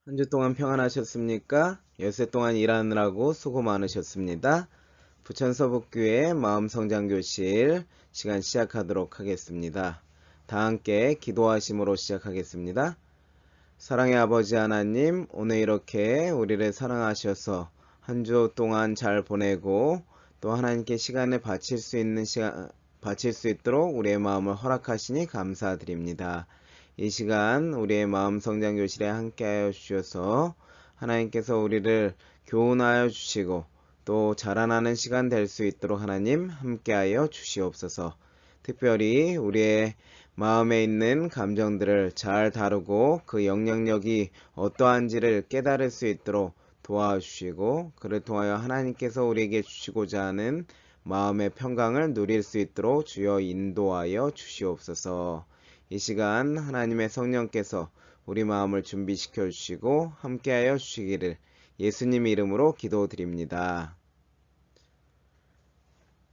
한 주 동안 평안하셨습니까? 엿새 동안 일하느라고 수고 많으셨습니다. 부천서북교회 마음성장교실 시간 시작하도록 하겠습니다. 다 함께 기도하심으로 시작하겠습니다. 사랑의 아버지 하나님, 오늘 이렇게 우리를 사랑하셔서 한 주 동안 잘 보내고 또 하나님께 시간을 바칠 수 있도록 우리의 마음을 허락하시니 감사드립니다. 이 시간 우리의 마음 성장 교실에 함께하여 주셔서 하나님께서 우리를 교훈하여 주시고 또 자라나는 시간 될 수 있도록 하나님 함께하여 주시옵소서. 특별히 우리의 마음에 있는 감정들을 잘 다루고 그 영향력이 어떠한지를 깨달을 수 있도록 도와주시고 그를 통하여 하나님께서 우리에게 주시고자 하는 마음의 평강을 누릴 수 있도록 주여 인도하여 주시옵소서. 이 시간 하나님의 성령께서 우리 마음을 준비시켜 주시고 함께하여 주시기를 예수님 이름으로 기도드립니다.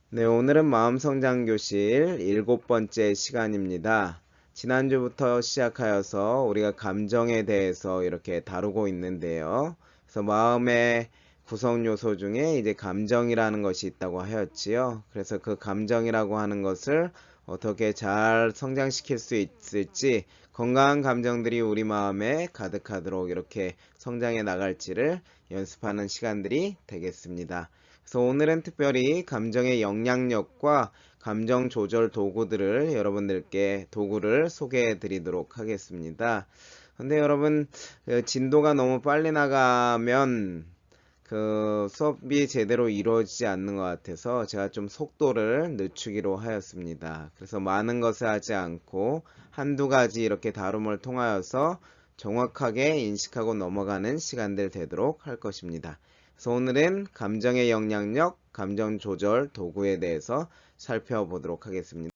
네, 오늘은 마음성장교실 7번째 시간입니다. 지난주부터 시작하여서 우리가 감정에 대해서 이렇게 다루고 있는데요. 그래서 마음의 구성 요소 중에 이제 감정이라는 것이 있다고 하였지요. 그래서 그 감정이라고 하는 것을 어떻게 잘 성장시킬 수 있을지, 건강한 감정들이 우리 마음에 가득하도록 이렇게 성장해 나갈지를 연습하는 시간들이 되겠습니다. 그래서 오늘은 특별히 감정의 영향력과 감정 조절 도구들을 여러분들께 도구를 소개해 드리도록 하겠습니다. 근데 여러분, 진도가 너무 빨리 나가면 그 수업이 제대로 이루어지지 않는 것 같아서 제가 좀 속도를 늦추기로 하였습니다. 그래서 많은 것을 하지 않고 한두 가지 이렇게 다룸을 통하여서 정확하게 인식하고 넘어가는 시간들 되도록 할 것입니다. 그래서 오늘은 감정의 영향력, 감정 조절 도구에 대해서 살펴보도록 하겠습니다.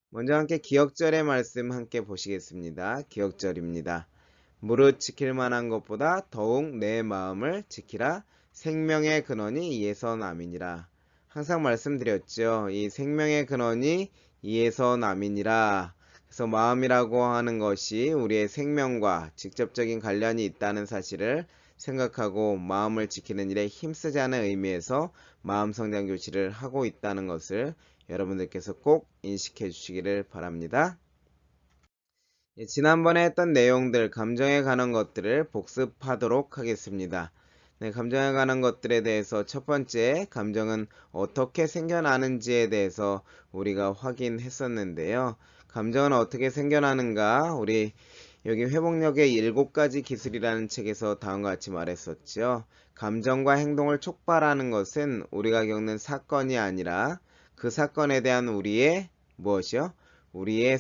먼저 함께 기억절의 말씀 함께 보시겠습니다. 기억절입니다. 무릇 지킬 만한 것보다 더욱 내 마음을 지키라. 생명의 근원이 이에서 남이니라. 항상 말씀드렸죠. 이 생명의 근원이 이에서 남이니라. 그래서 마음이라고 하는 것이 우리의 생명과 직접적인 관련이 있다는 사실을 생각하고 마음을 지키는 일에 힘쓰자는 의미에서 마음성장교실을 하고 있다는 것을 여러분들께서 꼭 인식해 주시기를 바랍니다. 지난번에 했던 내용들, 감정에 관한 것들을 복습하도록 하겠습니다. 네, 감정에 관한 것들에 대해서 첫 번째, 감정은 어떻게 생겨나는지에 대해서 우리가 확인했었는데요. 감정은 어떻게 생겨나는가? 우리 여기 회복력의 7가지 기술이라는 책에서 다음과 같이 말했었죠. 감정과 행동을 촉발하는 것은 우리가 겪는 사건이 아니라 그 사건에 대한 우리의 무엇이요? 우리의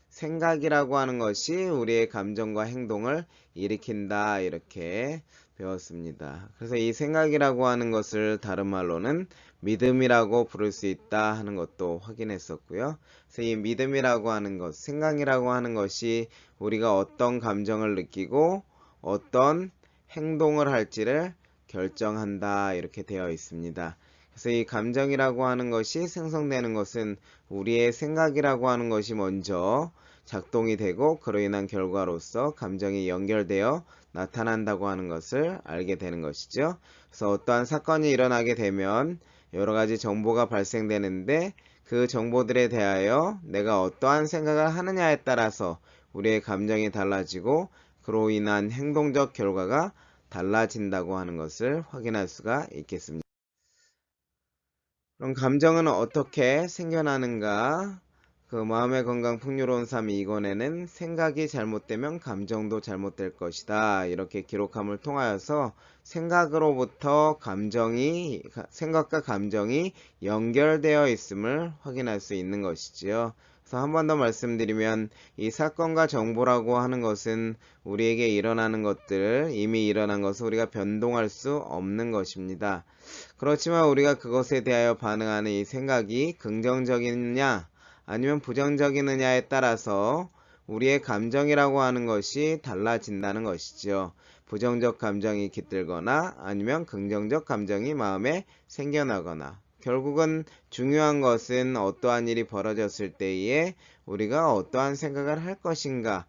생각이라고 하는 것이 우리의 감정과 행동을 일으킨다 이렇게 배웠습니다. 그래서 이 생각이라고 하는 것을 다른 말로는 믿음이라고 부를 수 있다 하는 것도 확인했었고요. 그래서 이 믿음이라고 하는 것, 생각이라고 하는 것이 우리가 어떤 감정을 느끼고 어떤 행동을 할지를 결정한다 이렇게 되어 있습니다. 그래서 이 감정이라고 하는 것이 생성되는 것은 우리의 생각이라고 하는 것이 먼저 작동이 되고 그로 인한 결과로서 감정이 연결되어 나타난다고 하는 것을 알게 되는 것이죠. 그래서 어떠한 사건이 일어나게 되면 여러 가지 정보가 발생되는데 그 정보들에 대하여 내가 어떠한 생각을 하느냐에 따라서 우리의 감정이 달라지고 그로 인한 행동적 결과가 달라진다고 하는 것을 확인할 수가 있겠습니다. 그럼 감정은 어떻게 생겨나는가? 그 마음의 건강 풍요로운 삶 2권에는 생각이 잘못되면 감정도 잘못될 것이다. 이렇게 기록함을 통하여서 생각과 감정이 연결되어 있음을 확인할 수 있는 것이지요. 그래서 한 번 더 말씀드리면 이 사건과 정보라고 하는 것은 우리에게 일어나는 것들, 이미 일어난 것을 우리가 변동할 수 없는 것입니다. 그렇지만 우리가 그것에 대하여 반응하는 이 생각이 긍정적이느냐 아니면 부정적이느냐에 따라서 우리의 감정이라고 하는 것이 달라진다는 것이죠. 부정적 감정이 깃들거나 아니면 긍정적 감정이 마음에 생겨나거나 결국은 중요한 것은 어떠한 일이 벌어졌을 때에 우리가 어떠한 생각을 할 것인가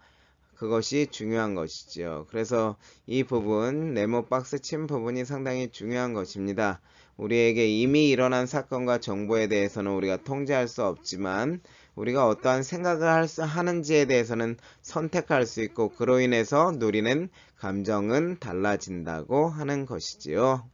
그것이 중요한 것이죠. 그래서 이 부분, 네모 박스 친 부분이 상당히 중요한 것입니다. 우리에게 이미 일어난 사건과 정보에 대해서는 우리가 통제할 수 없지만 우리가 어떠한 생각을 하는지에 대해서는 선택할 수 있고 그로 인해서 누리는 감정은 달라진다고 하는 것이지요.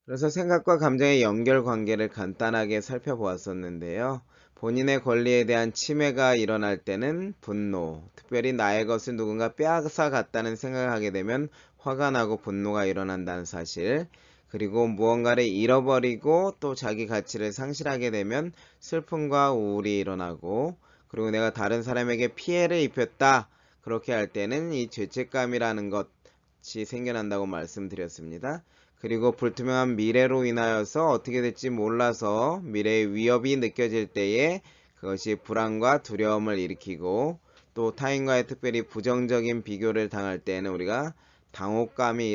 그래서 생각과 감정의 연결 관계를 간단하게 살펴보았었는데요. 본인의 권리에 대한 침해가 일어날 때는 분노, 특별히 나의 것을 누군가 빼앗아 갔다는 생각을 하게 되면 화가 나고 분노가 일어난다는 사실, 그리고 무언가를 잃어버리고 또 자기 가치를 상실하게 되면 슬픔과 우울이 일어나고, 그리고 내가 다른 사람에게 피해를 입혔다, 그렇게 할 때는 이 죄책감이라는 것이 생겨난다고 말씀드렸습니다. 그리고 불투명한 미래로 인하여서 어떻게 될지 몰라서 미래의 위협이 느껴질 때에 그것이 불안과 두려움을 일으키고, 또 타인과의 특별히 부정적인 비교를 당할 때에는 우리가 당혹감이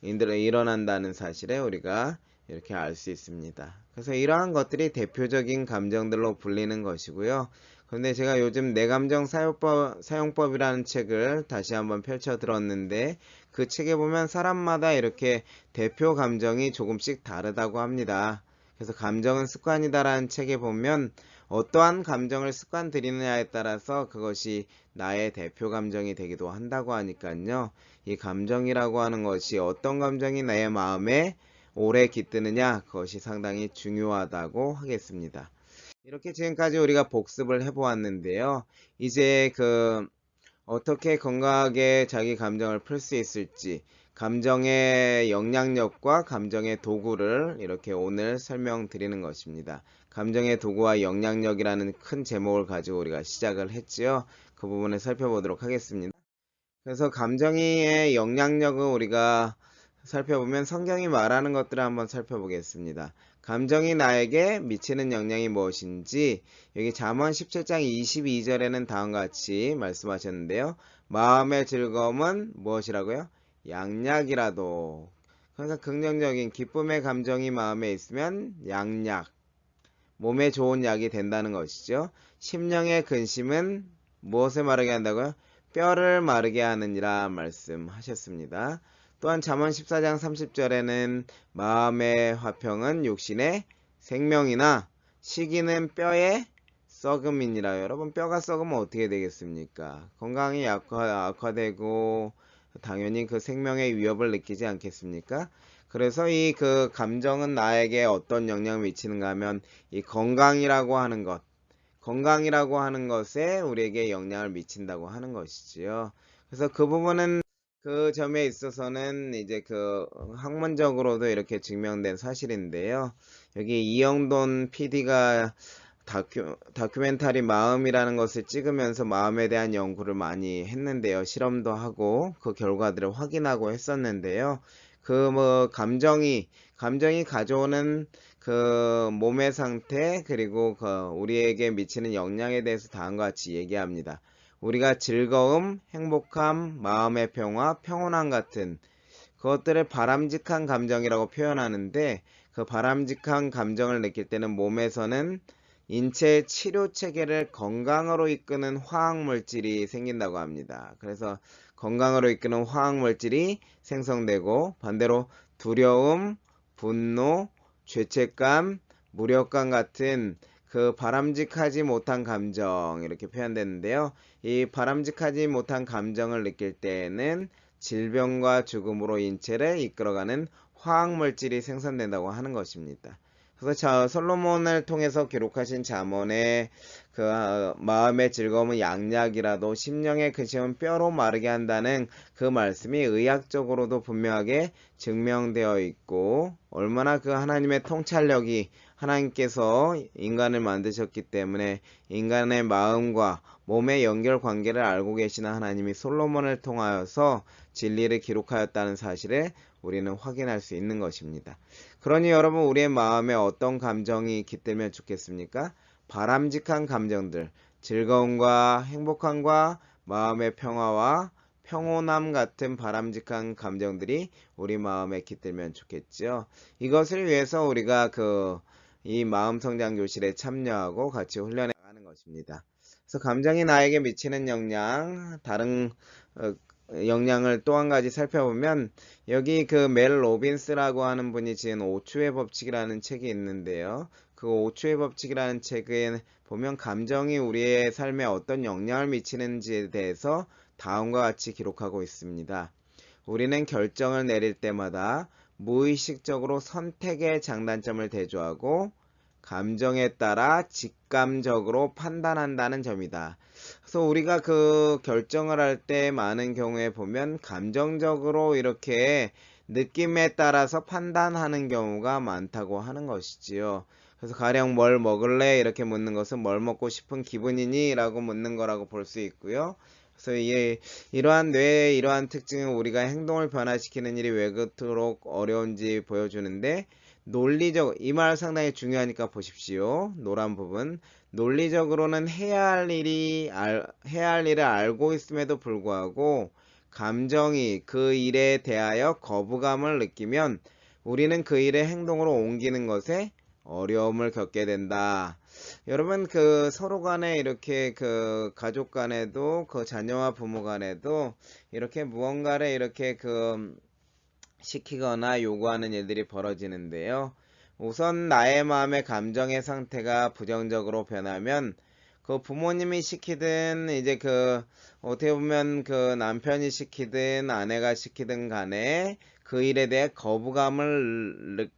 일어난다는 사실에 우리가 이렇게 알 수 있습니다. 그래서 이러한 것들이 대표적인 감정들로 불리는 것이고요. 그런데 제가 요즘 내감정 사용법이라는 책을 다시 한번 펼쳐 들었는데, 그 책에 보면 사람마다 이렇게 대표 감정이 조금씩 다르다고 합니다. 그래서 감정은 습관이다라는 책에 보면 어떠한 감정을 습관 들이느냐에 따라서 그것이 나의 대표 감정이 되기도 한다고 하니까요. 이 감정이라고 하는 것이 어떤 감정이 내 마음에 오래 깃드느냐, 그것이 상당히 중요하다고 하겠습니다. 이렇게 지금까지 우리가 복습을 해보았는데요. 이제 어떻게 건강하게 자기 감정을 풀 수 있을지, 감정의 영향력과 감정의 도구를 이렇게 오늘 설명드리는 것입니다. 감정의 도구와 영향력이라는 큰 제목을 가지고 우리가 시작을 했지요. 그 부분을 살펴보도록 하겠습니다. 그래서 감정의 영향력을 우리가 살펴보면 성경이 말하는 것들을 한번 살펴보겠습니다. 감정이 나에게 미치는 영향이 무엇인지 여기 잠언 17장 22절에는 다음과 같이 말씀하셨는데요. 마음의 즐거움은 무엇이라고요? 양약이라도. 그러니까 긍정적인 기쁨의 감정이 마음에 있으면 양약, 몸에 좋은 약이 된다는 것이죠. 심령의 근심은 무엇을 마르게 한다고요? 뼈를 마르게 하느니라 말씀하셨습니다. 또한 잠언 14장 30절에는 마음의 화평은 육신의 생명이나 시기는 뼈의 썩음이니라. 여러분, 뼈가 썩으면 어떻게 되겠습니까? 건강이 악화되고 당연히 그 생명의 위협을 느끼지 않겠습니까? 그래서 이 감정은 나에게 어떤 영향을 미치는가 하면 이 건강이라고 하는 것에 우리에게 영향을 미친다고 하는 것이지요. 그래서 그 부분은 그 점에 있어서는 이제 학문적으로도 이렇게 증명된 사실인데요. 여기 이영돈 PD가 다큐멘터리 마음이라는 것을 찍으면서 마음에 대한 연구를 많이 했는데요. 실험도 하고 그 결과들을 확인하고 했었는데요. 감정이 가져오는 몸의 상태, 그리고 우리에게 미치는 영향에 대해서 다음과 같이 얘기합니다. 우리가 즐거움, 행복함, 마음의 평화, 평온함 같은 그것들을 바람직한 감정이라고 표현하는데, 그 바람직한 감정을 느낄 때는 몸에서는 인체의 치료 체계를 건강으로 이끄는 화학물질이 생긴다고 합니다. 그래서 건강으로 이끄는 화학물질이 생성되고, 반대로 두려움, 분노, 죄책감, 무력감 같은 바람직하지 못한 감정, 이렇게 표현되는데요. 이 바람직하지 못한 감정을 느낄 때에는 질병과 죽음으로 인체를 이끌어가는 화학물질이 생성된다고 하는 것입니다. 그래서 솔로몬을 통해서 기록하신 잠언의 마음의 즐거움은 양약이라도 심령의 근심은 뼈로 마르게 한다는 그 말씀이 의학적으로도 분명하게 증명되어 있고, 얼마나 하나님의 통찰력이, 하나님께서 인간을 만드셨기 때문에 인간의 마음과 몸의 연결 관계를 알고 계시는 하나님이 솔로몬을 통하여서 진리를 기록하였다는 사실을 우리는 확인할 수 있는 것입니다. 그러니 여러분, 우리의 마음에 어떤 감정이 깃들면 좋겠습니까? 바람직한 감정들, 즐거움과 행복함과 마음의 평화와 평온함 같은 바람직한 감정들이 우리 마음에 깃들면 좋겠죠. 이것을 위해서 우리가 이 마음 성장 교실에 참여하고 같이 훈련해 나가는 것입니다. 그래서 감정이 나에게 미치는 영향, 다른 영향을 또 한 가지 살펴보면 여기 그 멜 로빈스라고 하는 분이 지은 5초의 법칙이라는 책이 있는데요. 그 5초의 법칙이라는 책에 보면 감정이 우리의 삶에 어떤 영향을 미치는지에 대해서 다음과 같이 기록하고 있습니다. 우리는 결정을 내릴 때마다 무의식적으로 선택의 장단점을 대조하고 감정에 따라 직감적으로 판단한다는 점이다. 그래서 우리가 그 결정을 할 때 많은 경우에 보면 감정적으로 이렇게 느낌에 따라서 판단하는 경우가 많다고 하는 것이지요. 그래서 가령 뭘 먹을래? 이렇게 묻는 것은 뭘 먹고 싶은 기분이니? 라고 묻는 거라고 볼 수 있고요. 그래서 이러한 뇌의 이러한 특징은 우리가 행동을 변화시키는 일이 왜 그토록 어려운지 보여주는데, 이 말 상당히 중요하니까 보십시오. 노란 부분. 논리적으로는 해야 할 일을 알고 있음에도 불구하고 감정이 그 일에 대하여 거부감을 느끼면 우리는 그 일의 행동으로 옮기는 것에 어려움을 겪게 된다. 여러분, 그 서로 간에 이렇게 그 가족 간에도 그 자녀와 부모 간에도 이렇게 무언가를 이렇게 시키거나 요구하는 일들이 벌어지는데요. 우선 나의 마음의 감정의 상태가 부정적으로 변하면 그 부모님이 시키든 이제 어떻게 보면 그 남편이 시키든 아내가 시키든 간에 그 일에 대해 거부감을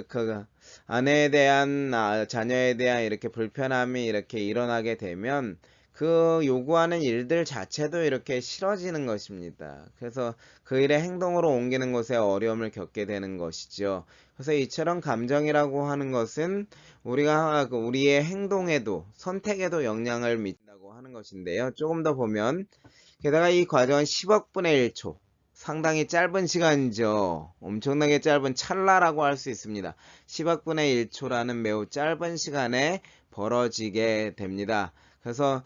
그 아내에 대한 자녀에 대한 이렇게 불편함이 이렇게 일어나게 되면 그 요구하는 일들 자체도 이렇게 싫어지는 것입니다. 그래서 그 일의 행동으로 옮기는 것에 어려움을 겪게 되는 것이죠. 그래서 이처럼 감정이라고 하는 것은 우리의 행동에도 선택에도 영향을 미친다고 하는 것인데요. 조금 더 보면 게다가 이 과정은 10억 분의 1초, 상당히 짧은 시간이죠. 엄청나게 짧은 찰나라고 할 수 있습니다. 10억 분의 1초라는 매우 짧은 시간에 벌어지게 됩니다. 그래서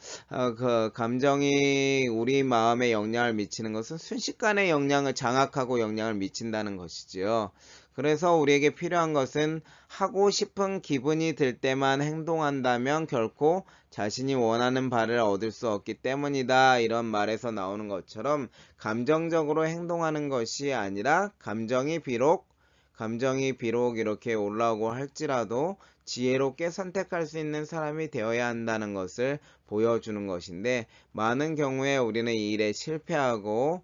그 감정이 우리 마음에 영향을 미치는 것은 순식간에 영향을 장악하고 영향을 미친다는 것이지요. 그래서 우리에게 필요한 것은 하고 싶은 기분이 들 때만 행동한다면 결코 자신이 원하는 바를 얻을 수 없기 때문이다. 이런 말에서 나오는 것처럼 감정적으로 행동하는 것이 아니라 감정이 비록 이렇게 올라오고 할지라도 지혜롭게 선택할 수 있는 사람이 되어야 한다는 것을 보여주는 것인데, 많은 경우에 우리는 이 일에 실패하는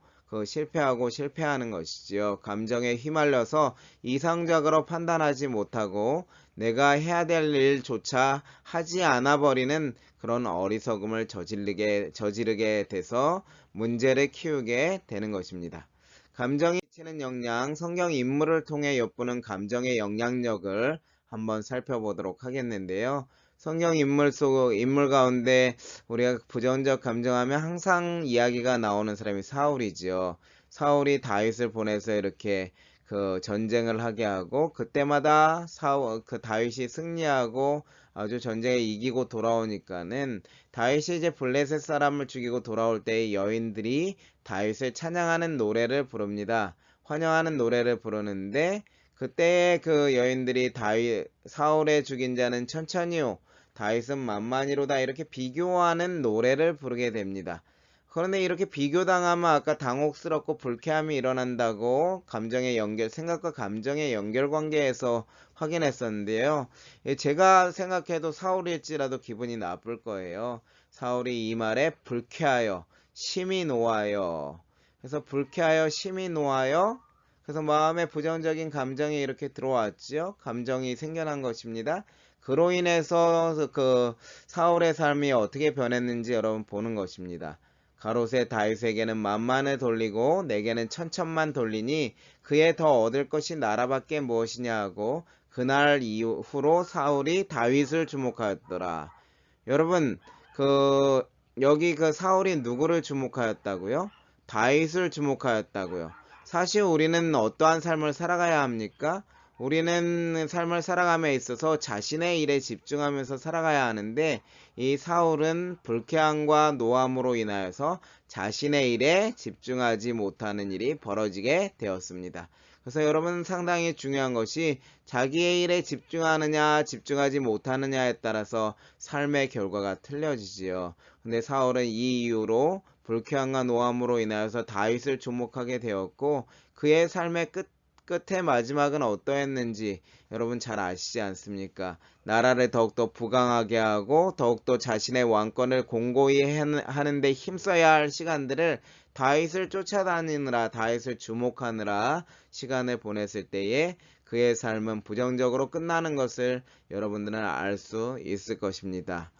것이지요. 감정에 휘말려서 이상적으로 판단하지 못하고 내가 해야 될 일조차 하지 않아 버리는 그런 어리석음을 저지르게 돼서 문제를 키우게 되는 것입니다. 감정이 미치는 영향, 성경 인물을 통해 엿보는 감정의 영향력을 한번 살펴보도록 하겠는데요. 성경 인물 가운데 우리가 부정적 감정하면 항상 이야기가 나오는 사람이 사울이지요. 사울이 다윗을 보내서 이렇게 그 전쟁을 하게 하고, 그때마다 다윗이 승리하고 아주 전쟁에 이기고 돌아오니까는 다윗이 이제 블레셋 사람을 죽이고 돌아올 때 여인들이 다윗을 찬양하는 노래를 부릅니다. 환영하는 노래를 부르는데, 그때 그 여인들이 사울의 죽인 자는 천천히요, 다윗은 만만히로다, 이렇게 비교하는 노래를 부르게 됩니다. 그런데 이렇게 비교당하면 아까 당혹스럽고 불쾌함이 일어난다고 생각과 감정의 연결관계에서 확인했었는데요. 제가 생각해도 사울일지라도 기분이 나쁠 거예요. 사울이 이 말에 불쾌하여 심히 노하여, 그래서 불쾌하여 심히 노하여, 그래서 마음에 부정적인 감정이 이렇게 들어왔죠. 감정이 생겨난 것입니다. 그로 인해서 그 사울의 삶이 어떻게 변했는지 여러분 보는 것입니다. 가롯에 다윗에게는 만만을 돌리고 내게는 천천만 돌리니 그에 더 얻을 것이 나라밖에 무엇이냐 하고, 그날 이후로 사울이 다윗을 주목하였더라. 여러분, 여기 사울이 누구를 주목하였다고요? 다윗을 주목하였다고요. 사실 우리는 어떠한 삶을 살아가야 합니까? 우리는 삶을 살아감에 있어서 자신의 일에 집중하면서 살아가야 하는데, 이 사울은 불쾌함과 노함으로 인하여서 자신의 일에 집중하지 못하는 일이 벌어지게 되었습니다. 그래서 여러분 상당히 중요한 것이 자기의 일에 집중하느냐 집중하지 못하느냐에 따라서 삶의 결과가 틀려지지요. 근데 사울은 이 이유로 불쾌함과 노함으로 인하여서 다윗을 주목하게 되었고 그의 삶의 끝의 마지막은 어떠했는지 여러분 잘 아시지 않습니까? 나라를 더욱더 부강하게 하고 더욱더 자신의 왕권을 공고히 하는데 힘써야 할 시간들을 다윗을 쫓아다니느라 다윗을 주목하느라 시간을 보냈을 때에 그의 삶은 부정적으로 끝나는 것을 여러분들은 알 수 있을 것입니다.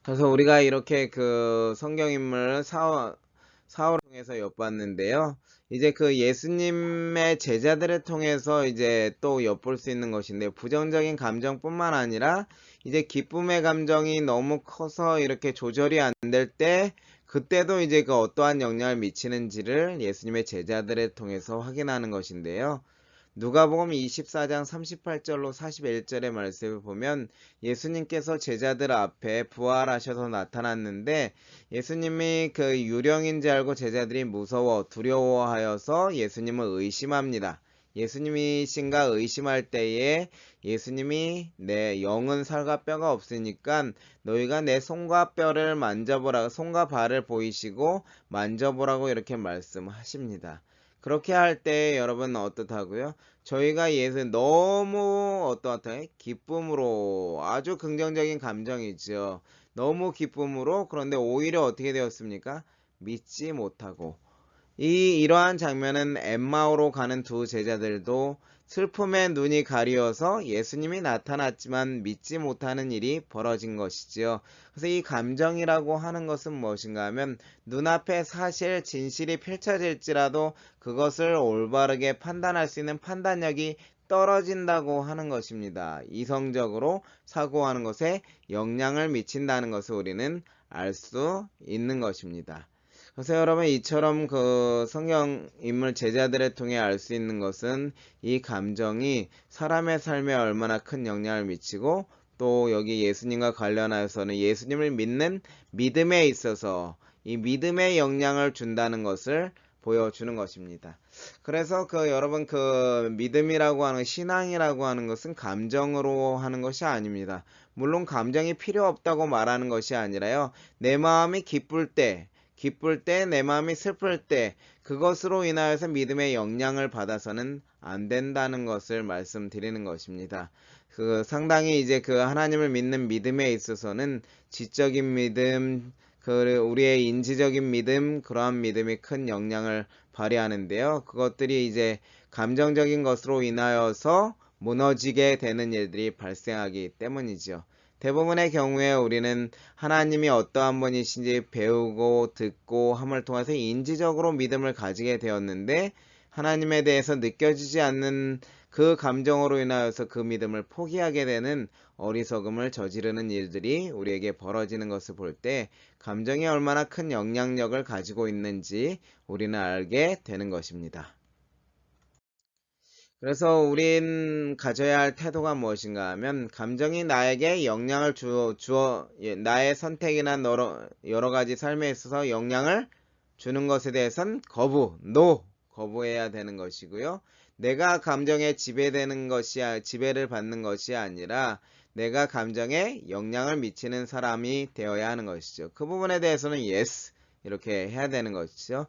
그래서 우리가 이렇게 그 성경인물 사울을 통해서 엿봤는데요. 이제 그 예수님의 제자들을 통해서 이제 또 엿볼 수 있는 것인데 부정적인 감정뿐만 아니라 이제 기쁨의 감정이 너무 커서 이렇게 조절이 안 될 때 그때도 이제 그 어떠한 영향을 미치는지를 예수님의 제자들을 통해서 확인하는 것인데요. 누가복음 24장 38절로 41절의 말씀을 보면 예수님께서 제자들 앞에 부활하셔서 나타났는데 예수님이 그 유령인 줄 알고 제자들이 무서워 두려워하여서 예수님을 의심합니다. 예수님이신가 의심할 때에 예수님이 내 영은 살과 뼈가 없으니까 너희가 내 손과 뼈를 만져보라, 손과 발을 보이시고 만져보라고 이렇게 말씀하십니다. 그렇게 할 때 여러분 어떻다고요? 저희가 예수 너무 어떠하다 기쁨으로 아주 긍정적인 감정이죠. 너무 기쁨으로 그런데 오히려 어떻게 되었습니까? 믿지 못하고 이러한 장면은 엠마오로 가는 두 제자들도 슬픔에 눈이 가리어서 예수님이 나타났지만 믿지 못하는 일이 벌어진 것이지요. 그래서 이 감정이라고 하는 것은 무엇인가 하면 눈앞에 사실 진실이 펼쳐질지라도 그것을 올바르게 판단할 수 있는 판단력이 떨어진다고 하는 것입니다. 이성적으로 사고하는 것에 영향을 미친다는 것을 우리는 알 수 있는 것입니다. 그래서 여러분 이처럼 그 성경 인물 제자들을 통해 알 수 있는 것은 이 감정이 사람의 삶에 얼마나 큰 영향을 미치고 또 여기 예수님과 관련하여서는 예수님을 믿는 믿음에 있어서 이 믿음의 영향을 준다는 것을 보여주는 것입니다. 그래서 그 여러분 그 믿음이라고 하는 신앙이라고 하는 것은 감정으로 하는 것이 아닙니다. 물론 감정이 필요 없다고 말하는 것이 아니라요. 내 마음이 기쁠 때 내 마음이 슬플 때 그것으로 인하여서 믿음의 영향을 받아서는 안 된다는 것을 말씀드리는 것입니다. 그 상당히 이제 그 하나님을 믿는 믿음에 있어서는 지적인 믿음, 그 우리의 인지적인 믿음, 그러한 믿음이 큰 영향을 발휘하는데요. 그것들이 이제 감정적인 것으로 인하여서 무너지게 되는 일들이 발생하기 때문이죠. 대부분의 경우에 우리는 하나님이 어떠한 분이신지 배우고 듣고 함을 통해서 인지적으로 믿음을 가지게 되었는데 하나님에 대해서 느껴지지 않는 그 감정으로 인하여서 그 믿음을 포기하게 되는 어리석음을 저지르는 일들이 우리에게 벌어지는 것을 볼 때 감정이 얼마나 큰 영향력을 가지고 있는지 우리는 알게 되는 것입니다. 그래서 우린 가져야 할 태도가 무엇인가 하면 감정이 나에게 영향을 나의 선택이나 여러 가지 삶에 있어서 영향을 주는 것에 대해선 거부해야 되는 것이고요. 내가 감정에 지배를 받는 것이 아니라 내가 감정에 영향을 미치는 사람이 되어야 하는 것이죠. 그 부분에 대해서는 yes 이렇게 해야 되는 것이죠.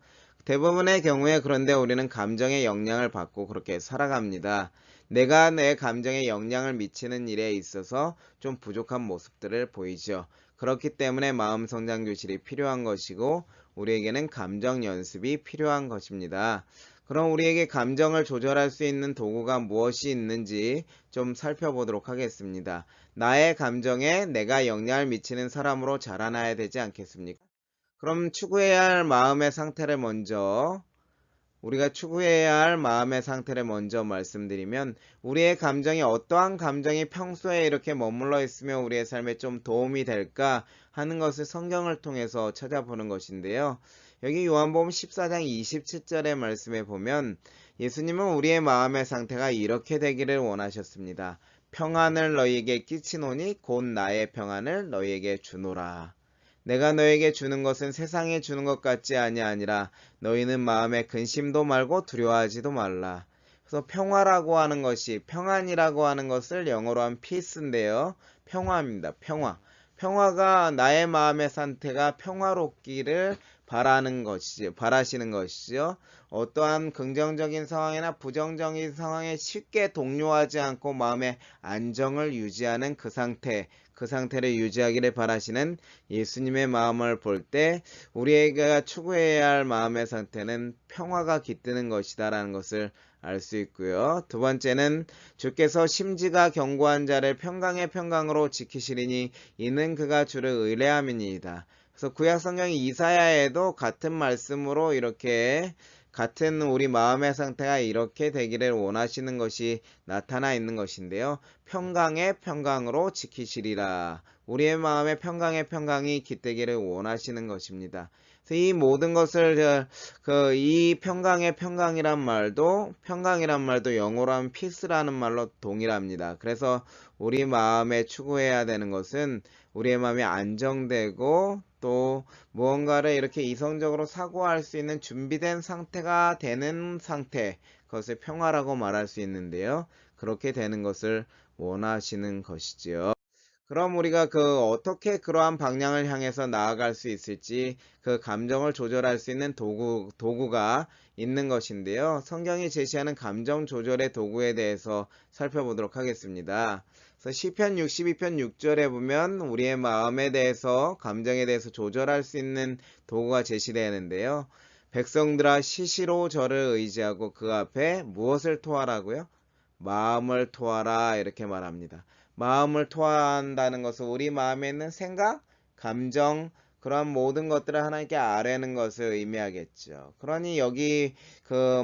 대부분의 경우에 그런데 우리는 감정의 영향을 받고 그렇게 살아갑니다. 내가 내 감정에 영향을 미치는 일에 있어서 좀 부족한 모습들을 보이죠. 그렇기 때문에 마음 성장 교실이 필요한 것이고 우리에게는 감정 연습이 필요한 것입니다. 그럼 우리에게 감정을 조절할 수 있는 도구가 무엇이 있는지 좀 살펴보도록 하겠습니다. 나의 감정에 내가 영향을 미치는 사람으로 자라나야 되지 않겠습니까? 그럼 우리가 추구해야 할 마음의 상태를 먼저 말씀드리면 우리의 감정이 어떠한 감정이 평소에 이렇게 머물러 있으면 우리의 삶에 좀 도움이 될까 하는 것을 성경을 통해서 찾아보는 것인데요. 여기 요한복음 14장 27절의 말씀에 보면 예수님은 우리의 마음의 상태가 이렇게 되기를 원하셨습니다. 평안을 너희에게 끼치노니 곧 나의 평안을 너희에게 주노라. 내가 너에게 주는 것은 세상에 주는 것 같지 아니하니라. 너희는 마음에 근심도 말고 두려워하지도 말라. 그래서 평화라고 하는 것이, 평안이라고 하는 것을 영어로 하면 peace인데요. 평화입니다. 평화. 평화가 나의 마음의 상태가 평화롭기를 바라시는 것이죠. 어떠한 긍정적인 상황이나 부정적인 상황에 쉽게 동요하지 않고 마음의 안정을 유지하는 그 상태를 유지하기를 바라시는 예수님의 마음을 볼 때 우리가 추구해야 할 마음의 상태는 평화가 깃드는 것이다라는 것을 알 수 있고요. 두 번째는 주께서 심지가 견고한 자를 평강의 평강으로 지키시리니 이는 그가 주를 의뢰함이니이다. 그래서 구약성경 이사야에도 같은 말씀으로 이렇게 같은 우리 마음의 상태가 이렇게 되기를 원하시는 것이 나타나 있는 것인데요. 평강의 평강으로 지키시리라. 우리의 마음의 평강의 평강이 깃들기를 원하시는 것입니다. 이 모든 것을 이 평강의 평강이란 말도 영어로 하면 peace라는 말로 동일합니다. 그래서 우리 마음에 추구해야 되는 것은 우리의 마음이 안정되고 또 무언가를 이렇게 이성적으로 사고할 수 있는 준비된 상태가 되는 상태, 그것을 평화라고 말할 수 있는데요. 그렇게 되는 것을 원하시는 것이지요. 그럼 우리가 어떻게 그러한 방향을 향해서 나아갈 수 있을지 그 감정을 조절할 수 있는 도구가 있는 것인데요. 성경이 제시하는 감정 조절의 도구에 대해서 살펴보도록 하겠습니다. 그래서 시편 62편 6절에 보면 우리의 마음에 대해서, 감정에 대해서 조절할 수 있는 도구가 제시되는데요. 백성들아 시시로 저를 의지하고 그 앞에 무엇을 토하라고요? 마음을 토하라, 이렇게 말합니다. 마음을 토한다는 것은 우리 마음에 있는 생각, 감정, 그런 모든 것들을 하나님께 아뢰는 것을 의미하겠죠. 그러니 여기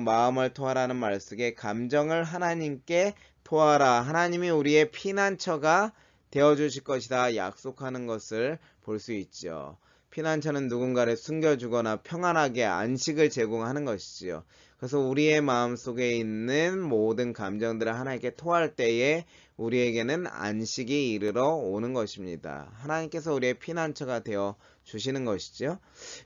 마음을 토하라는 말 속에 감정을 하나님께 토하라, 하나님이 우리의 피난처가 되어주실 것이다 약속하는 것을 볼 수 있죠. 피난처는 누군가를 숨겨주거나 평안하게 안식을 제공하는 것이지요. 그래서 우리의 마음 속에 있는 모든 감정들을 하나님께 토할 때에 우리에게는 안식이 이르러 오는 것입니다. 하나님께서 우리의 피난처가 되어 주시는 것이죠.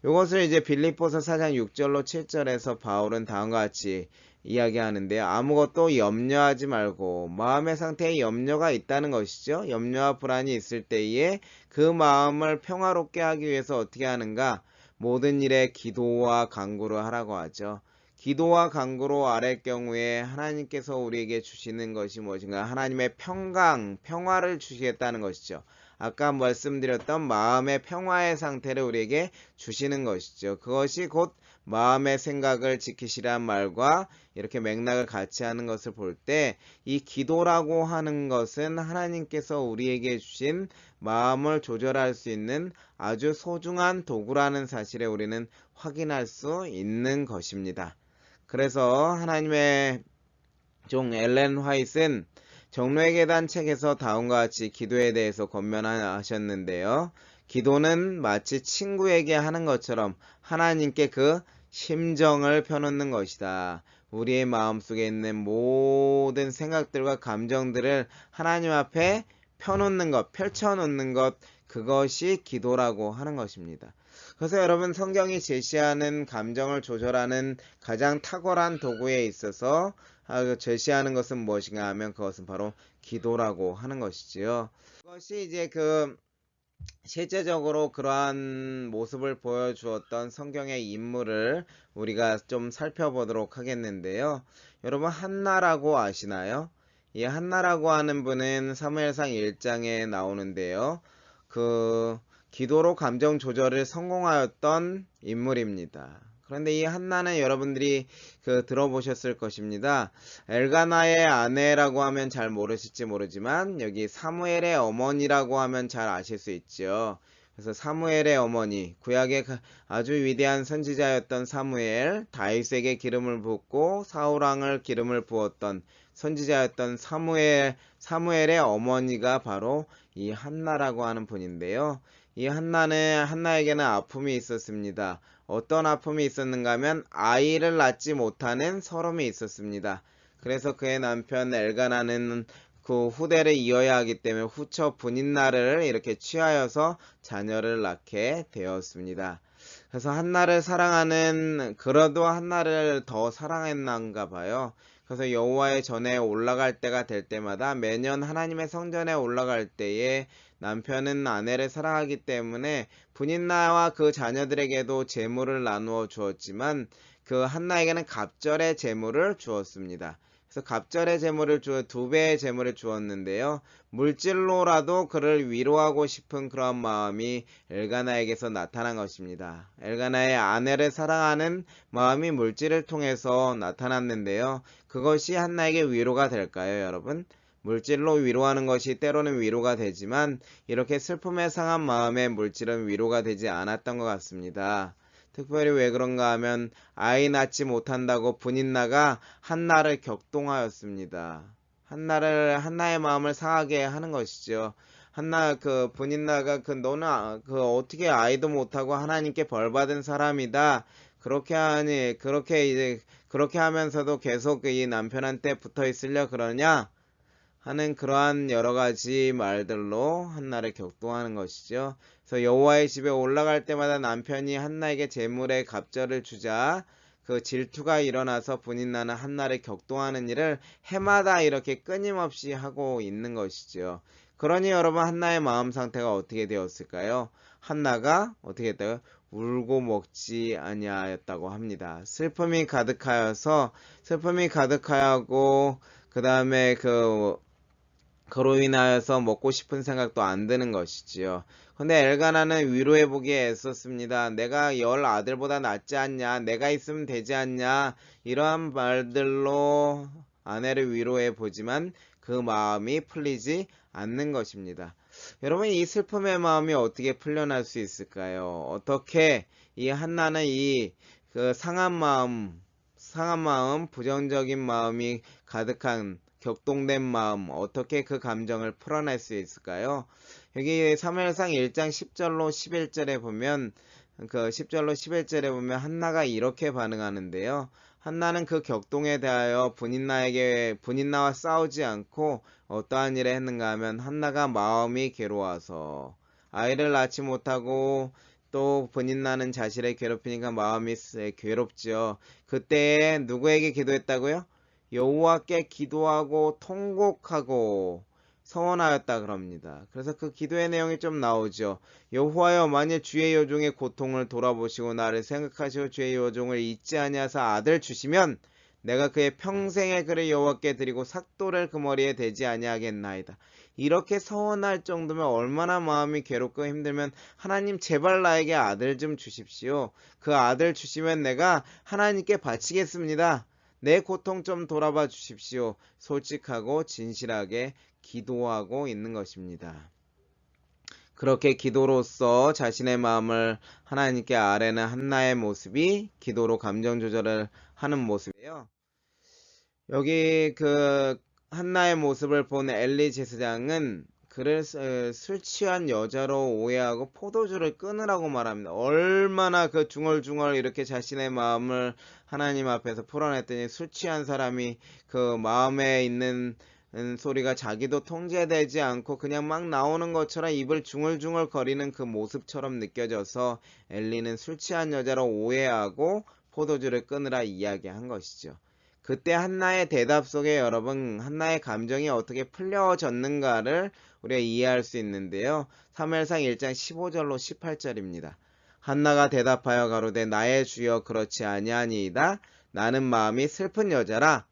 이것을 이제 빌립보서 4장 6절로 7절에서 바울은 다음과 같이 이야기하는데요. 아무것도 염려하지 말고, 마음의 상태에 염려가 있다는 것이죠. 염려와 불안이 있을 때에 그 마음을 평화롭게 하기 위해서 어떻게 하는가? 모든 일에 기도와 간구를 하라고 하죠. 기도와 간구로 아랠 경우에 하나님께서 우리에게 주시는 것이 무엇인가? 하나님의 평화를 주시겠다는 것이죠. 아까 말씀드렸던 마음의 평화의 상태를 우리에게 주시는 것이죠. 그것이 곧 마음의 생각을 지키시란 말과 이렇게 맥락을 같이 하는 것을 볼 때 이 기도라고 하는 것은 하나님께서 우리에게 주신 마음을 조절할 수 있는 아주 소중한 도구라는 사실에 우리는 확인할 수 있는 것입니다. 그래서 하나님의 종 엘렌 화이트는 정로의 계단 책에서 다음과 같이 기도에 대해서 권면하셨는데요. 기도는 마치 친구에게 하는 것처럼 하나님께 그 심정을 펴놓는 것이다. 우리의 마음속에 있는 모든 생각들과 감정들을 하나님 앞에 펴놓는 것, 펼쳐놓는 것, 그것이 기도라고 하는 것입니다. 그래서 여러분, 성경이 제시하는 감정을 조절하는 가장 탁월한 도구에 있어서 제시하는 것은 무엇인가 하면 그것은 바로 기도라고 하는 것이지요. 그것이 이제 실제적으로 그러한 모습을 보여주었던 성경의 인물을 우리가 좀 살펴보도록 하겠는데요. 여러분, 한나라고 아시나요? 이 한나라고 하는 분은 사무엘상 1장에 나오는데요. 기도로 감정 조절을 성공하였던 인물입니다. 그런데 이 한나는 여러분들이 들어보셨을 것입니다. 엘가나의 아내라고 하면 잘 모르실지 모르지만 여기 사무엘의 어머니라고 하면 잘 아실 수 있죠. 그래서 사무엘의 어머니, 구약의 아주 위대한 선지자였던 사무엘, 다윗에게 기름을 붓고 사울왕을 기름을 부었던 선지자였던 사무엘의 어머니가 바로 이 한나라고 하는 분인데요. 이 한나에게는 아픔이 있었습니다. 어떤 아픔이 있었는가 하면 아이를 낳지 못하는 서름이 있었습니다. 그래서 그의 남편 엘가나는 그 후대를 이어야 하기 때문에 후처 분인나를 이렇게 취하여서 자녀를 낳게 되었습니다. 그래서 한나를 사랑하는, 그래도 한나를 더 사랑했는가 봐요. 그래서 여호와의 전에 올라갈 때가 될 때마다 매년 하나님의 성전에 올라갈 때에 남편은 아내를 사랑하기 때문에 분인나와 그 자녀들에게도 제물을 나누어 주었지만 그 한나에게는 갑절의 제물을 주었습니다. 그래서 갑절의 제물을 주어 2배의 제물을 주었는데요. 물질로라도 그를 위로하고 싶은 그런 마음이 엘가나에게서 나타난 것입니다. 엘가나의 아내를 사랑하는 마음이 물질을 통해서 나타났는데요. 그것이 한나에게 위로가 될까요, 여러분? 물질로 위로하는 것이 때로는 위로가 되지만 이렇게 슬픔에 상한 마음에 물질은 위로가 되지 않았던 것 같습니다. 특별히 왜 그런가 하면 아이 낳지 못한다고 분인나가 한나를 격동하였습니다. 한나의 마음을 상하게 하는 것이죠. 그 분인나가 너는 어떻게 아이도 못하고 하나님께 벌 받은 사람이다. 그렇게 하면서도 계속 이 남편한테 붙어 있으려 그러냐? 하는 그러한 여러 가지 말들로 한나를 격동하는 것이죠. 그래서 여호와의 집에 올라갈 때마다 남편이 한나에게 제물의 갑절을 주자 그 질투가 일어나서 분인나는 한나를 격동하는 일을 해마다 이렇게 끊임없이 하고 있는 것이죠. 그러니 여러분, 한나의 마음 상태가 어떻게 되었을까요? 한나가 어떻게 했다고요? 울고 먹지 아니하였다고 합니다. 슬픔이 가득하고 그 다음에 그로 인하여서 먹고 싶은 생각도 안 드는 것이지요. 근데 엘가나는 위로해보기에 애썼습니다. 내가 10아들보다 낫지 않냐? 내가 있으면 되지 않냐? 이러한 말들로 아내를 위로해보지만 그 마음이 풀리지 않는 것입니다. 여러분, 이 슬픔의 마음이 어떻게 풀려날 수 있을까요? 어떻게 이 한나는 그 상한 마음, 부정적인 마음이 가득한 격동된 마음, 어떻게 그 감정을 풀어낼 수 있을까요? 여기 사무엘상 1장 10절로 11절에 보면 한나가 이렇게 반응하는데요. 한나는 그 격동에 대하여 분인나와 싸우지 않고 어떠한 일을 했는가 하면 한나가 마음이 괴로워서 아이를 낳지 못하고 또 분인나는 자신을 괴롭히니까 마음이 괴롭죠. 그때 누구에게 기도했다고요? 여호와께 기도하고 통곡하고 서원하였다 그럽니다. 그래서 그 기도의 내용이 좀 나오죠. 여호와여, 만일 주의 여종의 고통을 돌아보시고 나를 생각하시고 주의 여종을 잊지 아니하사 아들 주시면 내가 그의 평생의 그를 여호와께 드리고 삭도를 그 머리에 대지 아니하겠나이다. 이렇게 서원할 정도면 얼마나 마음이 괴롭고 힘들면 하나님 제발 나에게 아들 좀 주십시오. 그 아들 주시면 내가 하나님께 바치겠습니다. 내 고통 좀 돌아봐 주십시오. 솔직하고 진실하게 기도하고 있는 것입니다. 그렇게 기도로써 자신의 마음을 하나님께 아뢰는 한나의 모습이 기도로 감정 조절을 하는 모습이에요. 여기 한나의 모습을 본 엘리 제사장은 그를 술 취한 여자로 오해하고 포도주를 끊으라고 말합니다. 얼마나 중얼중얼 이렇게 자신의 마음을 하나님 앞에서 풀어냈더니 술 취한 사람이 그 마음에 있는 소리가 자기도 통제되지 않고 그냥 막 나오는 것처럼 입을 중얼중얼 거리는 그 모습처럼 느껴져서 엘리는 술 취한 여자로 오해하고 포도주를 끊으라 이야기한 것이죠. 그때 한나의 대답 속에 여러분, 한나의 감정이 어떻게 풀려졌는가를 우리가 이해할 수 있는데요. 사무엘상 1장 15절로 18절입니다. 한나가 대답하여 가로되 나의 주여 그렇지 아니하니이다. 나는 마음이 슬픈 여자라.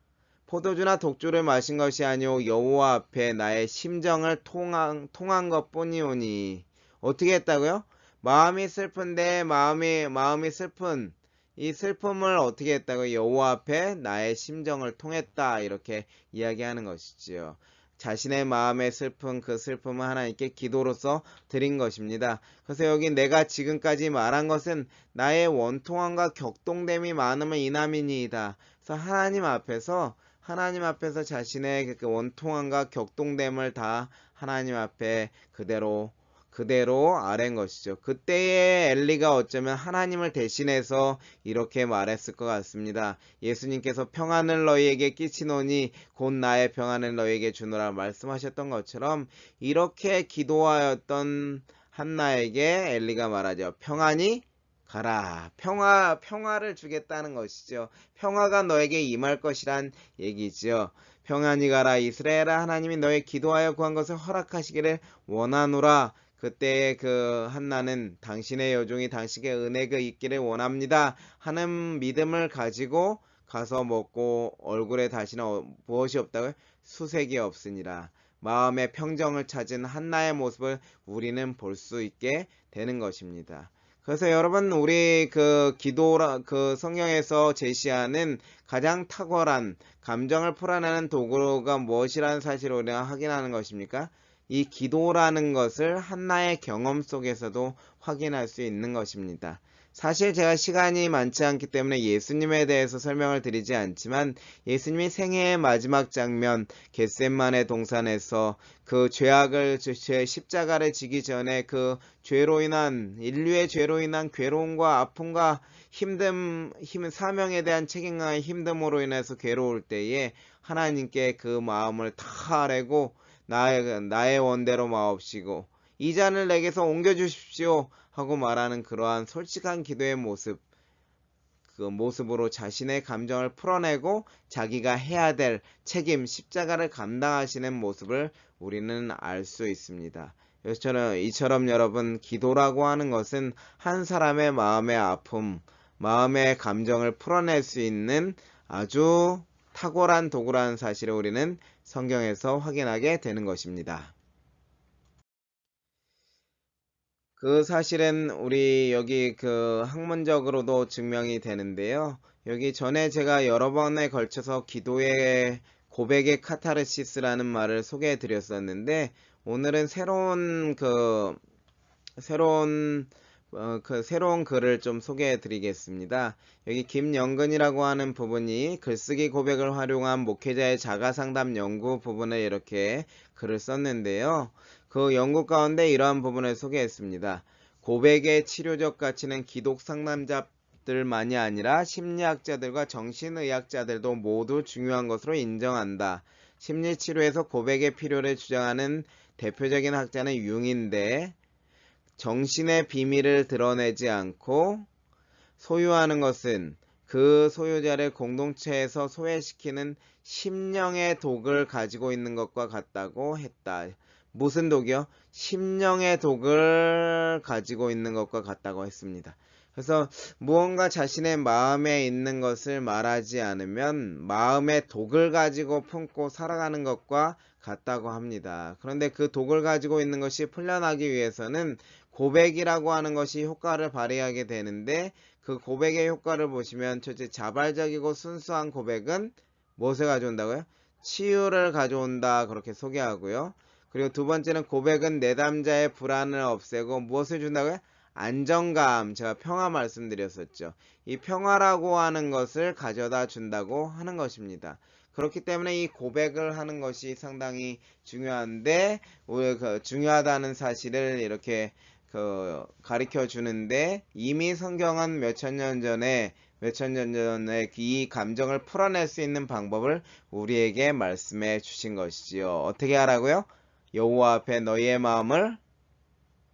포도주나 독주를 마신 것이 아니오 여호와 앞에 나의 심정을 통한 것뿐이오니. 어떻게 했다고요? 마음이 슬픈데 마음이 슬픈 이 슬픔을 어떻게 했다고? 여호와 앞에 나의 심정을 통했다, 이렇게 이야기하는 것이지요. 자신의 마음의 그 슬픔을 하나님께 기도로서 드린 것입니다. 그래서 여기 내가 지금까지 말한 것은 나의 원통함과 격동됨이 많음을 인함이니이다. 그래서 하나님 앞에서 자신의 그 원통함과 격동됨을 다 하나님 앞에 그대로 그대로 아래인 것이죠. 그때의 엘리가 어쩌면 하나님을 대신해서 이렇게 말했을 것 같습니다. 예수님께서 평안을 너희에게 끼치노니 곧 나의 평안을 너희에게 주노라 말씀하셨던 것처럼 이렇게 기도하였던 한나에게 엘리가 말하죠. 평안히 가라. 평화를 주겠다는 것이죠. 평화가 너에게 임할 것이란 얘기죠. 평안히 가라. 이스라엘아, 하나님이 너의 기도하여 구한 것을 허락하시기를 원하노라. 그때 그 한나는 당신의 여종이 당신에게 은혜가 있기를 원합니다 하는 믿음을 가지고 가서 먹고 얼굴에 다시는 무엇이 없다고요? 수색이 없으니라. 마음의 평정을 찾은 한나의 모습을 우리는 볼 수 있게 되는 것입니다. 그래서 여러분, 우리 그 성경에서 제시하는 가장 탁월한 감정을 풀어내는 도구가 무엇이라는 사실을 우리가 확인하는 것입니까? 이 기도라는 것을 한나의 경험 속에서도 확인할 수 있는 것입니다. 사실 제가 시간이 많지 않기 때문에 예수님에 대해서 설명을 드리지 않지만 예수님이 생애의 마지막 장면 겟세마네 동산에서 그 십자가를 지기 전에 그 인류의 죄로 인한 괴로움과 아픔과 사명에 대한 책임감의 힘듦으로 인해서 괴로울 때에 하나님께 그 마음을 다 아뢰고 나의 원대로 마옵시고 이 잔을 내게서 옮겨주십시오 하고 말하는 그러한 솔직한 기도의 모습, 그 모습으로 자신의 감정을 풀어내고 자기가 해야 될 책임, 십자가를 감당하시는 모습을 우리는 알 수 있습니다. 이처럼 여러분, 기도라고 하는 것은 한 사람의 마음의 아픔, 마음의 감정을 풀어낼 수 있는 아주 탁월한 도구라는 사실을 우리는 성경에서 확인하게 되는 것입니다. 그 사실은 우리 여기 그 학문적으로도 증명이 되는데요. 여기 전에 제가 여러 번에 걸쳐서 기도의 고백의 카타르시스라는 말을 소개해 드렸었는데 오늘은 새로운 글을 좀 소개해 드리겠습니다. 여기 김영근이라고 하는 부분이 글쓰기 고백을 활용한 목회자의 자가상담 연구 부분을 이렇게 글을 썼는데요. 그 연구 가운데 이러한 부분을 소개했습니다. 고백의 치료적 가치는 기독 상담자들만이 아니라 심리학자들과 정신의학자들도 모두 중요한 것으로 인정한다. 심리치료에서 고백의 필요를 주장하는 대표적인 학자는 융인데 정신의 비밀을 드러내지 않고 소유하는 것은 그 소유자를 공동체에서 소외시키는 심령의 독을 가지고 있는 것과 같다고 했다. 무슨 독이요? 심령의 독을 가지고 있는 것과 같다고 했습니다. 그래서 무언가 자신의 마음에 있는 것을 말하지 않으면 마음의 독을 가지고 품고 살아가는 것과 같다고 합니다. 그런데 그 독을 가지고 있는 것이 풀려나기 위해서는 고백이라고 하는 것이 효과를 발휘하게 되는데 그 고백의 효과를 보시면 첫째, 자발적이고 순수한 고백은 무엇을 가져온다고요? 치유를 가져온다, 그렇게 소개하고요. 그리고 두 번째는 고백은 내담자의 불안을 없애고 무엇을 준다고요? 안정감, 제가 평화 말씀드렸었죠. 이 평화라고 하는 것을 가져다 준다고 하는 것입니다. 그렇기 때문에 이 고백을 하는 것이 상당히 중요한데 중요하다는 사실을 이렇게 가르쳐 주는데 이미 성경은 몇천 년 전에 이 감정을 풀어낼 수 있는 방법을 우리에게 말씀해 주신 것이지요. 어떻게 하라고요? 여호와 앞에 너희의 마음을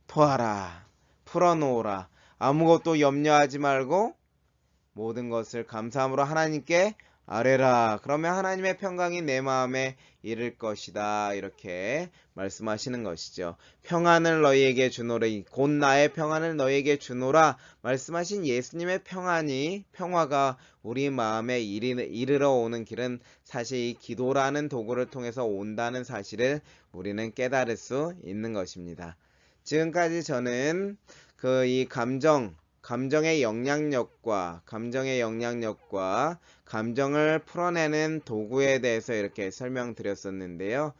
토하라. 풀어놓으라. 아무것도 염려하지 말고 모든 것을 감사함으로 하나님께 아뢰라. 그러면 하나님의 평강이 내 마음에 이를 것이다. 이렇게 말씀하시는 것이죠. 평안을 너희에게 주노라. 곧 나의 평안을 너희에게 주노라. 말씀하신 예수님의 평화가 우리 마음에 이르러 오는 길은 사실 이 기도라는 도구를 통해서 온다는 사실을 우리는 깨달을 수 있는 것입니다. 지금까지 저는 이 감정의 영향력과 감정을 풀어내는 도구에 대해서 이렇게 설명드렸었는데요.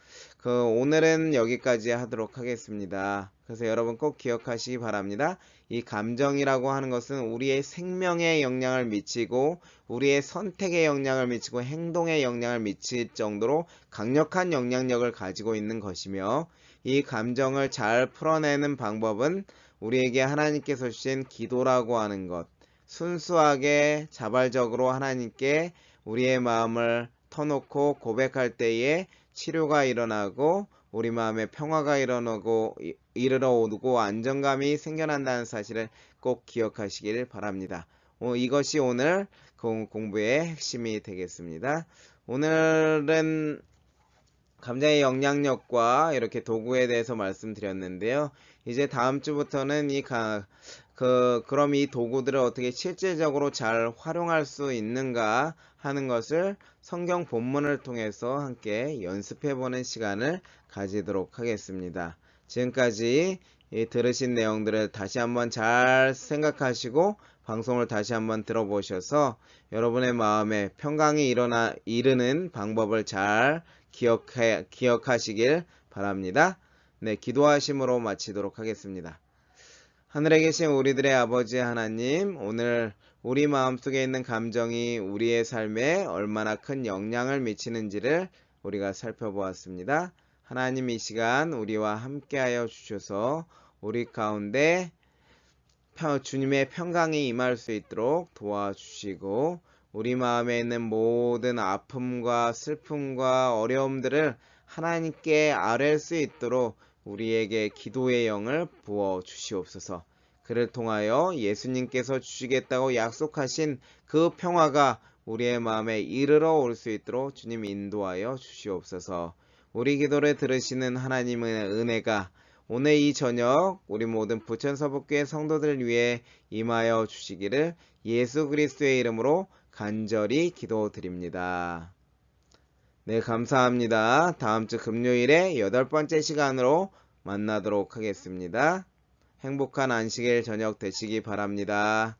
오늘은 여기까지 하도록 하겠습니다. 그래서 여러분 꼭 기억하시기 바랍니다. 이 감정이라고 하는 것은 우리의 생명에 영향을 미치고 우리의 선택에 영향을 미치고 행동에 영향을 미칠 정도로 강력한 영향력을 가지고 있는 것이며 이 감정을 잘 풀어내는 방법은 우리에게 하나님께서 주신 기도라고 하는 것. 순수하게 자발적으로 하나님께 우리의 마음을 터놓고 고백할 때에 치료가 일어나고 우리 마음에 평화가 이르러 오고 안정감이 생겨난다는 사실을 꼭 기억하시길 바랍니다. 이것이 오늘 공부의 핵심이 되겠습니다. 오늘은 감정의 영향력과 이렇게 도구에 대해서 말씀드렸는데요. 이제 다음 주부터는 그럼 이 도구들을 어떻게 실질적으로 잘 활용할 수 있는가 하는 것을 성경 본문을 통해서 함께 연습해보는 시간을 가지도록 하겠습니다. 지금까지 들으신 내용들을 다시 한번 잘 생각하시고 방송을 다시 한번 들어보셔서 여러분의 마음에 평강이 이르는 방법을 잘 기억하시길 바랍니다. 네, 기도하심으로 마치도록 하겠습니다. 하늘에 계신 우리들의 아버지 하나님, 오늘 우리 마음속에 있는 감정이 우리의 삶에 얼마나 큰 영향을 미치는지를 우리가 살펴보았습니다. 하나님, 이 시간 우리와 함께하여 주셔서 우리 가운데 주님의 평강이 임할 수 있도록 도와주시고 우리 마음에 있는 모든 아픔과 슬픔과 어려움들을 하나님께 아뢰 수 있도록 우리에게 기도의 영을 부어 주시옵소서. 그를 통하여 예수님께서 주시겠다고 약속하신 그 평화가 우리의 마음에 이르러 올 수 있도록 주님 인도하여 주시옵소서. 우리 기도를 들으시는 하나님의 은혜가 오늘 이 저녁 우리 모든 부천서북교회 성도들 위해 임하여 주시기를 예수 그리스도의 이름으로 간절히 기도드립니다. 네, 감사합니다. 다음 주 금요일에 8번째 시간으로 만나도록 하겠습니다. 행복한 안식일 저녁 되시기 바랍니다.